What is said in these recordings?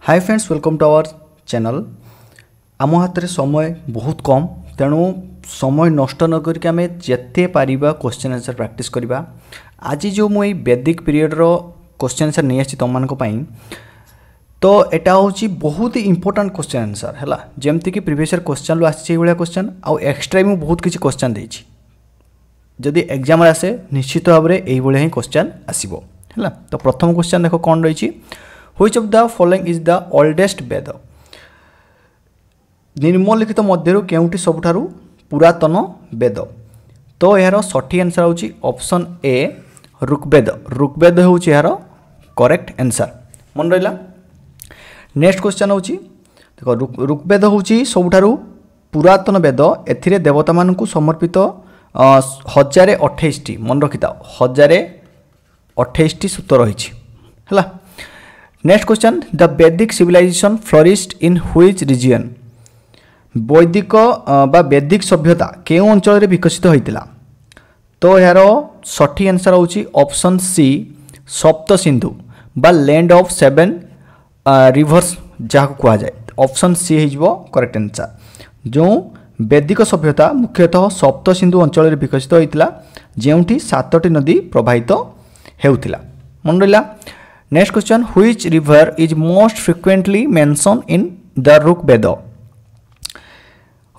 Hi friends, welcome to our channel. आम हाथ में समय बहुत कम, तेणु समय नष्ट न करके आम जिते पारिबा क्वेश्चन आंसर प्रैक्टिस करवा। आज जो मुझे वैदिक पीरियड रो क्वेश्चन आंसर नहीं आसी तुम मानक पई, तो यहाँ हूँ बहुत इंपोर्टेंट क्वेश्चन आंसर है जमती कि प्रीवियस क्वेश्चन रू आसी क्वेश्चन आउ एक्सट्रा भी बहुत किसी क्वेश्चन देछि। जदि एग्जाम आसे निश्चित भाव में यही ही क्वेश्चन आसो है। तो प्रथम क्वेश्चन देखो कौन रही, which of the following is the oldest Veda. निम्नलिखित मध्य केउटी सबुठारु पुरातन वेद। तो यार सठी आंसर होची ऑप्शन ए ऋग्वेद। ऋग्वेद होची यार करेक्ट आंसर, मन रहिला। नेक्स्ट क्वेश्चन होची देखो, ऋग्वेद होची सबुठारु पुरातन वेद। एथिरे देवता मानकु समर्पित 1028 मन रखिता 1028 सूत्र रही है। Next question, the Vedic civilization flourished in which region. वैदिक बा वैदिक सभ्यता केउ अंचल रे विकसित होइतिला। तो यार सठी आंसर होची ऑप्शन सी सप्त सिंधु बा लैंड ऑफ 7 रिवर्स जहाँ कह जाए। ऑप्शन सी हो करेक्ट आंसर। जो वैदिक सभ्यता मुख्यतः सप्त सिंधु अंचल रे विकसित होइतिला, जेउठी 7टी नदी प्रवाहित हेउतिला, मन रहिला। Next question, which river is most frequently mention in the Rigveda.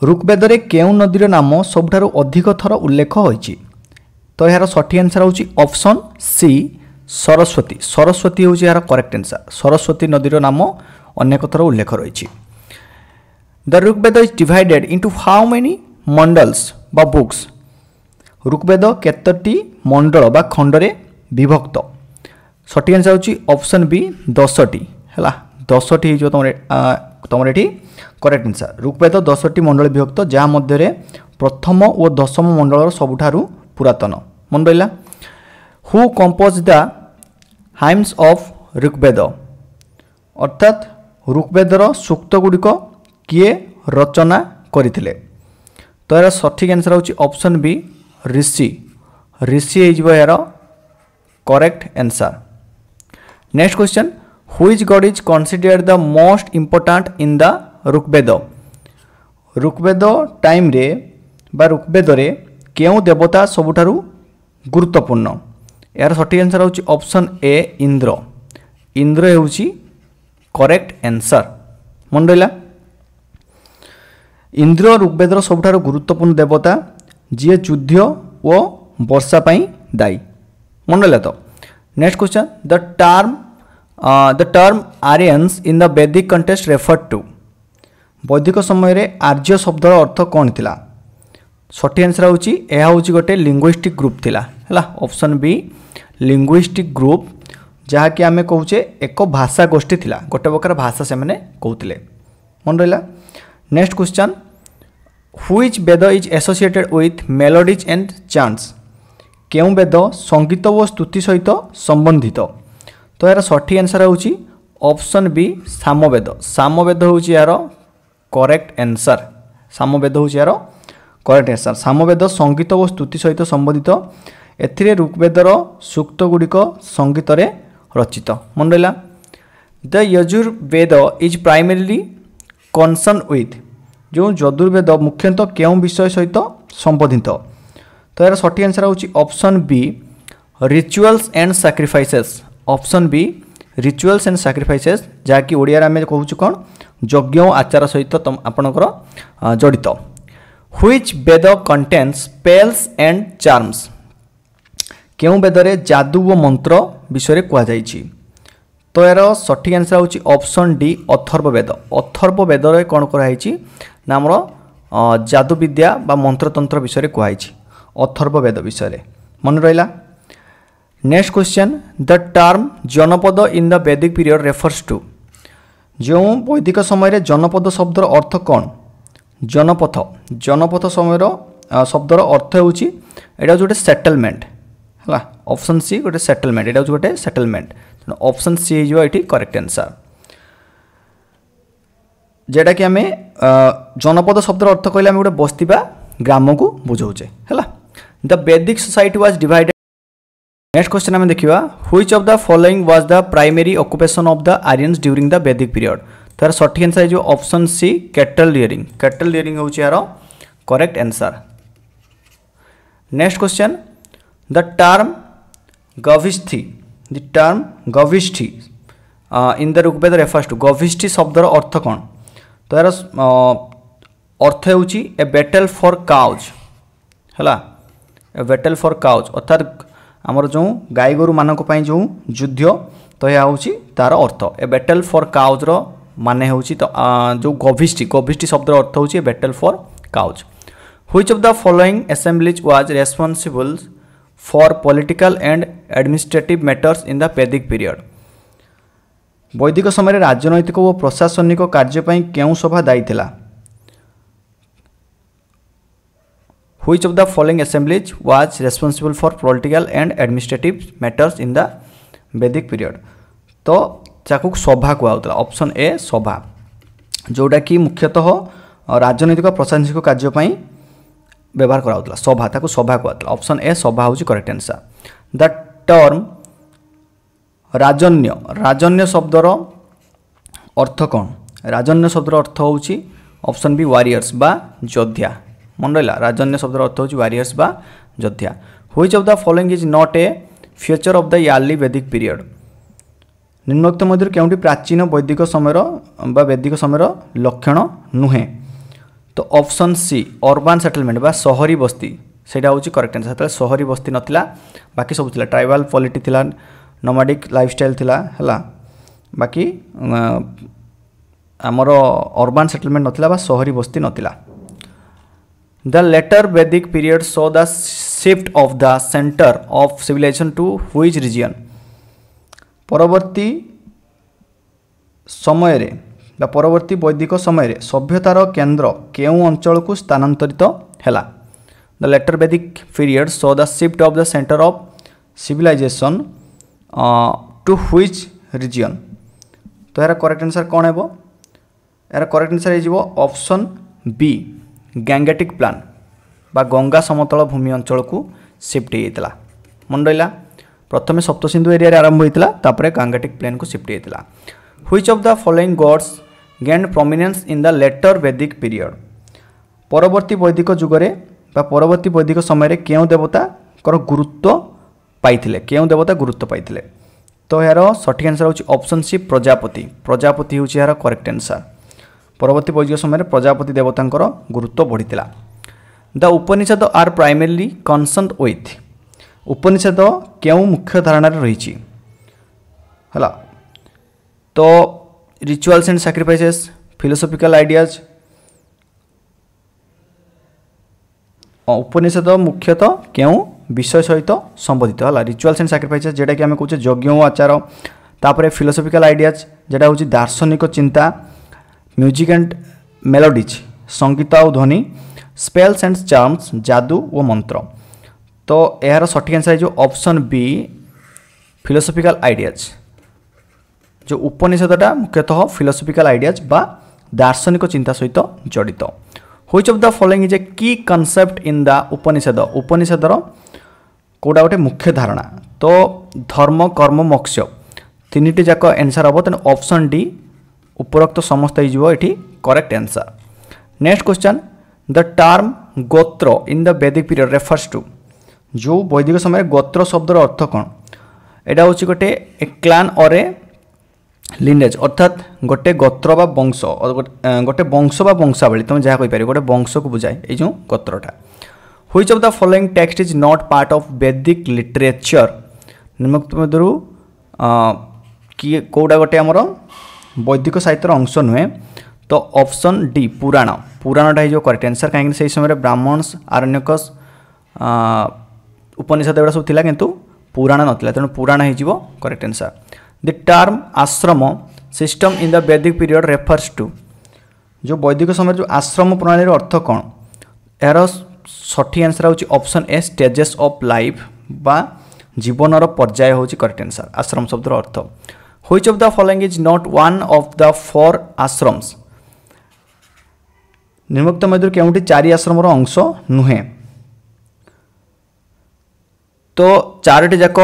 Rigveda रे केउ नदीर नाम सबठारु अधिक थर उल्लेख होइछि। तो यार सठी आंसर होछि ऑप्शन सी सरस्वती। सरस्वती होछि यार करेक्ट आंसर। सरस्वती नदीर नाम अनेक थर उल्लेख रहिछि। The Rigveda is divided into how many mandals बा बुक्स। ऋग्वेद केतोटी मंडल बा खंडरे विभक्त। सठी आंसर होची ऑप्शन बी 10टी है। 10टी हो तुम ये करेक्ट आंसर। ऋग्वेद 10टी मंडल विभक्त, जहाँ मध्य प्रथम और दशम मंडल सबुठारु पुरातन, मन रहिला। Who compose the hymns of Rigveda. अर्थात ऋग्वेदर सूक्त गुड़िक किए रचना करथिले। तो यार सठिक आंसर होची ऑप्शन बी ऋषि। ऋषि हो यार correct answer. Next question, which god is considered the most important in the Rigveda. Rigveda time रे बा ऋग्वेद रे केउ देवता सबुठारु गुरुत्वपूर्ण। यार सठी आंसर होची ऑप्शन ए इंद्र। इंद्र होची करेक्ट आंसर, मन रहिला। इंद्र ऋग्वेदर सबुठारु गुरुत्वपूर्ण देवता, जी युद्ध और वर्षा पाई दायी, मन रहिला। तो next question, the term Aryans in the वैदिक कंटेक्स्ट रेफर टू। वैदिक समय रे आर्य शब्दर अर्थ कौन थिला। सठी आंसर होची यह होची गोटे लिंग्विस्टिक ग्रुप थिला है। ऑप्शन बी लिंग्विस्टिक ग्रुप, जहाँ कि आमे कहूचे एक भाषा गोष्ठी थिला, गोटे प्रकार भाषा से मैंने कहते, मन रहिला। Next question, which Veda is associated with melodies and chants. केउ वेद संगीत और स्तुति सहित संबंधित। तो यार सठी आंसर होची ऑप्शन बी सामवेद। सामवेद होची यार करेक्ट आंसर। सामवेद होची यार करेक्ट आंसर। सामवेद संगीत और स्तुति सहित संबंधित। एथिरे ऋग्वेदर सूक्त गुड़िक संगीत रे रचित, मन रहिला। The Yajurveda is primarily concern with. जो यजुर्वेद मुख्यतः केउ विषय सहित संबंधित। तो यार सठी आंसर होची option B rituals and sacrifices. Option B rituals and sacrifices, जहाँकि ओडिया आम कहूँ कौन यज्ञ आचार सहित आपणकर जड़ित। Which Veda contains spells and charms. केउ वेदरे जादू व मंत्र विषय कहुई। तो यार सठी आंसर होची ऑप्शन डी अथर्ववेद। अथर्ववेद कौन कराई ना आमर जादू विद्या बा मंत्रतंत्र विषय कहुई, अथर्ववेद विषय, मन रहिला। नेक्स्ट क्वेश्चन, द टर्म जनपद इन द वैदिक पीरियड रेफर्स टू। जो वैदिक समय जनपद शब्दर अर्थ कौन। जनपथ, जनपथ समय शब्दर अर्थ होची एटा गोटे सेटलमेंट है। ऑप्शन सी गोटे सेटलमेंट, एटा गोटे सेटलमेंट। ऑप्शन सी हो करेक्ट आंसर। जेटा कि आम जनपद शब्दर अर्थ कहले आम गोटे बस्ती बा ग्राम को बुझाऊे है। The Vedic society was divided next question आम देखा which of the following was the primary occupation of the Aryans during the वैदिक पीरियड। तार सठिक आंसर है option C cattle rearing. Cattle rearing हूँ यार correct answer. Next question the term gavishti in the Rigveda refers to gavishti शब्दर अर्थ कौन। तो यार अर्थ होची ए बैटल फॉर काउज है ए बैटल फॉर काउज अर्थात आमर जो गाई गोरु मानक पई जो युद्ध तो यह हूँ तार अर्थ ए बैटल फॉर काउज रो माने हूँ तो जो गविष्ठी शब्दर अर्थ हूँ a battle for cows. Which of the following assemblies was responsible for political and administrative matters in the वैदिक पीरियड। वैदिक समय राजनैतिक और प्रशासनिक कार्यपाई केउं सभा दायी थिला। Which of the following assemblies was responsible for political and administrative matters in the वैदिक period. तो चाकू सभा कहला ऑप्शन ए सभा जोटा कि मुख्यतः राजनैतिक प्रशासनिक कार्यपाई व्यवहार कराउतला सभा ताकू सभा कहला ऑप्शन ए सभा हूँ करेक्ट आंसर। द टर्म राजन्य शब्दर अर्थ कौन। राजन्य शब्दर अर्थ हूँ ऑप्शन बी वारियर्स बा योद्धा। मन रहा राजन्य शब्दर अर्थ हूँ वारियर्स बा योद्धा। Which of the following is not a future of the early वैदिक पीरियड। निम्नोक्त मध्य केउंटी प्राचीन वैदिक समय वैदिक समय लक्षण नुहे। तो ऑप्शन सी अर्बान सेटलमेंट बा शहरी बस्ती सेटा हूँ करेक्ट आंसर। सेटा शहरी बस्ती नथिला बाकी सब थिला ट्राइबल पॉलिटी थिला नोमैडिक लाइफस्टाइल थिला हला बाकी आमर अर्बान सेटलमेंट नथिला बा शहरी बस्ती नथिला। द लेटर वैदिक period saw the shift of the centre of civilization to which region. परवर्ती समय रे बा परवर्ती वैदिक समय रे सभ्यतार केंद्र केउं अंचल को स्थानांतरित हैला। द लेटर वैदिक period saw the shift of the centre of civilization to which region. तो यार करेक्ट आंसर कौन है यार करेक्ट आंसर हो ऑप्शन बी गैंगेटिक प्लान बा गंगा समतल भूमि अंचल को शिफ्ट होता। मन रहा प्रथम सप्तसिंधु एरिया आरंभ होता तापर गैंगेटिक प्लेन को शिफ्ट होता। Which of the following gods gained prominence in the later वैदिक पीरियड। परवर्ती वैदिक जुगरे बा परवर्ती वैदिक समय केउं देवता गुरुत्व पाइथिले केउं देवता गुरुत्व पाइथिले। तो यार सठिक आंसर हूँ ऑप्शन सी प्रजापति। प्रजापति हूँ यार करेक्ट आंसर। परवर्ती वैदिक समय प्रजापति देवतांकर गुरुत्व बढ़ीला। The Upanishad are primarily concern with. Upanishad केउं मुख्य धारणा रही है। तो rituals and sacrifices philosophical ideas Upanishad मुख्यतः केउं विषय सहित संबंधित है। रिचुअल्स एंड सैक्रिफाइसेस जेटा कि आम कहे यज्ञ और आचार तापर फिलोसॉफिकल आइडियाज जेटा हूँ दार्शनिक चिंता म्यूजिक एंड मेलोडीज संगीत और ध्वनि स्पेल्स एंड चार्म्स जादू और मंत्र। तो यार सठिक आंसर है ऑप्शन बी फिलोसॉफिकल आइडियाज। जो उपनिषदटा मुख्यतः फिलोसॉफिकल आइडियाज बा दार्शनिक चिंता सहित जड़ित। Which of the following is a key concept in the उपनिषद। उपनिषदर कौटा गोटे मुख्य धारणा। तो धर्म कर्म मोक्ष तीनिटी जाक आंसर हम तेना ऑप्शन डी उपरोक्त समस्त ये correct answer. Next question the term गोत्र इन द वैदिक पीरियड रेफर्स टू। जो वैदिक समय गोत्र शब्दर अर्थ कौन। यहाँ हूँ गोटे ए क्लान और ए लिनेज अर्थात गोटे गोत्र बा वंश गोटे वंश बा वंशावली तुम जहाँ कहीपर गोटे वंश को बुझाए ये जो गोत्रटा। Which of the following text is not part of Vedic literature. निम्नोक्त मध्य किए कौटा गोटे आमर वैदिक साहित्यर अंश नुहे। तो ऑप्शन डी पुराण। पुराणटा हो करेक्ट आंसर कहीं से समय ब्राह्मण्स आरण्यकस उपनिषद एगुड़ा सब किंतु पुराण नाला तेणु पुराण हो करेक्ट आंसर। द टर्म आश्रम सिस्टम इन द वैदिक पीरियड रेफर्स टू। जो वैदिक समय जो आश्रम प्रणाली अर्थ कौन। यार सठिक आंसर हूँ option A stages of life बा जीवनर पर्याय हूँ करेक्ट आंसर आश्रम शब्दर अर्थ। Which of the following is not one of the four ashrams. निम्नोक्त मध्य केउंटी चारि आश्रमर अंश नुहे। तो चारोटी जाक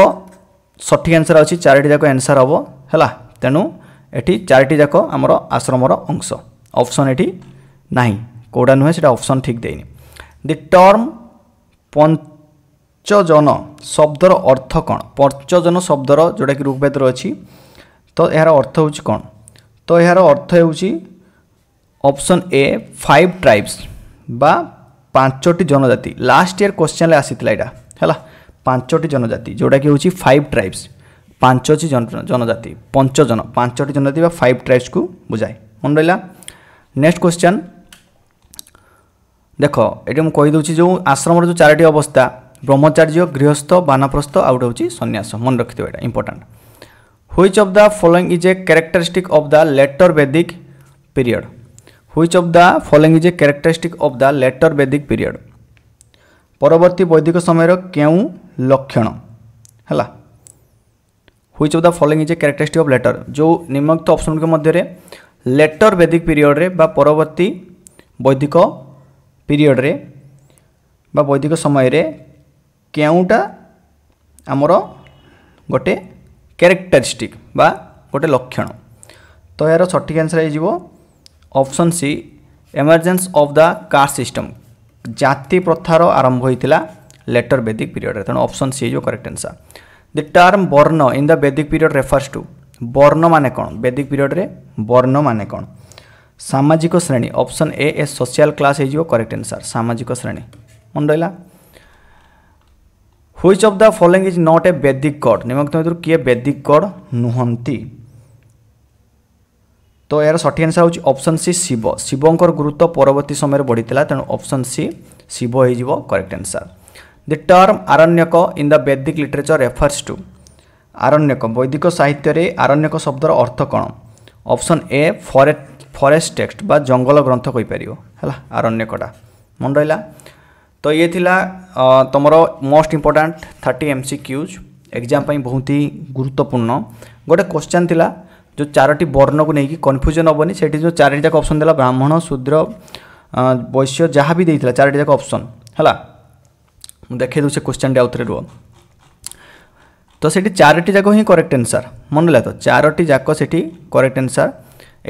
सठिक आंसर अच्छी चारोटी जाक आंसर हम है तेणु एटी चारोटी जाक आमर आश्रमर अंश ऑप्शन एटी नहीं कौटा नुहे से ऑप्शन ठीक देनी द टर्म पंचजन शब्दर अर्थ कौन पंचजन शब्दर जोटा कि ऋग्वेदर अच्छी तो यार अर्थ हूँ कौन तो यार अर्थ हूँ ऑप्शन ए 5 ट्राइब्स बा 5टी जनजाति लास्ट ईयर क्वेश्चन आसीला है 5टी जनजाति जोटा कि हूँ 5 ट्राइब्स 5टी जनजाति पंचजन 5टी जनजाति 5 ट्राइब्स को बुझाए मन रहा नेक्स्ट क्वेश्चन देख ये मुझे कहीदे जो आश्रम जो 4टी अवस्था ब्रह्मचार्य गृहस्थ बानप्रस्थ आउट हूँ सन्यास मन रखिए यहाँ important which of the following is a characteristic of the later वैदिक period which of the following is a characteristic of the later वैदिक पीरियड परवर्ती वैदिक समय क्यों लक्षण है which of the following is a characteristic of later जो निम्नलिखित ऑप्शन के मध्य लेटर वैदिक पीरियड रे बा परवर्ती वैदिक पीरियड रे बा वैदिक समय रे क्योंटा आमर गोटे कैरेक्टरिस्टिक बा गोटे लक्षण तो यार सठिक आंसर हो option C emergence of the caste system जाति प्रथार आरंभ होता लेटर वैदिक पीरियड तेणु ऑप्शन सी जो करेक्ट आंसर द टर्म वर्ण इन द वैदिक पीरियड रेफर्स टू वर्ण माने कौन वैदिक पीरियड रे वर्ण माने कौन सामाजिक श्रेणी ऑप्शन ए सोशल क्लास हो करेक्ट आंसर सामाजिक श्रेणी मन रहा which of the following is not a वैदिक गॉड निम्नलिखित किए वैदिक गॉड नुहंती तो यार सठिक आंसर हूँ ऑप्शन सी शिव शिवंकर गुरुत्व परवर्ती समय बढ़ीला तेणु ऑप्शन सी शिव हो correct answer the term Aranyaka in the Vedic literature refers to Aranyaka वैदिक साहित्य रे आरण्यक शब्दर अर्थ कौन ऑप्शन ए फॉरेस्ट टेक्स्ट बा जंगल ग्रंथ कहीपर है आरण्यकटा मन रहा तो ये थिला तुमर मोस्ट इंपोर्टेंट 30 MCQs एग्जाम पाई बहुत ही गुरुत्वपूर्ण गोटे क्वेश्चन थिला जो 4टी वर्ण को लेकिन कन्फ्यूजन हेनी से जो 4टी जाक ऑप्शन देला ब्राह्मण शूद्र वैश्य जहाँ भी देता 4टी जाक ऑप्शन है देखे दूसरे क्वेश्चन आउ थे रुह तो से 4टी जाक ही करेक्ट आंसर मन रहा तो 4टी जाक से करेक्ट आंसर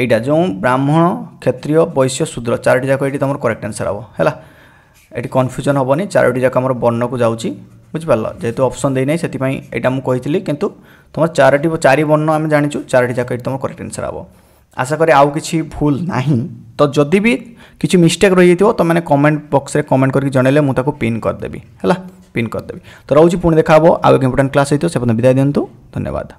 एटा जो ब्राह्मण क्षत्रिय वैश्य शूद्र 4टी जाक ये तुम करेक्ट आंसर हम है ये कन्फ्यूजन हेनी 4टी जाक आम वर्ण को जाऊँगी बुझिपार जेहेतु ऑप्शन देना से यहाँ मुझे किंतु तुम 4 वर्ण आम जाचु 4टी जाक तुम करेक्ट आंसर हम आशा करें आउ कि भूल ना तो जदि भी किसी मिस्टेक रही तो मैंने कमेंट बॉक्स रे कमेंट करके जनइले मुझे पिन करदेवी है पिन करदेवी तो रोचे पुणी देखा आउ एक इंपोर्टेंट क्लास होती है से विदाय दिंतु धन्यवाद।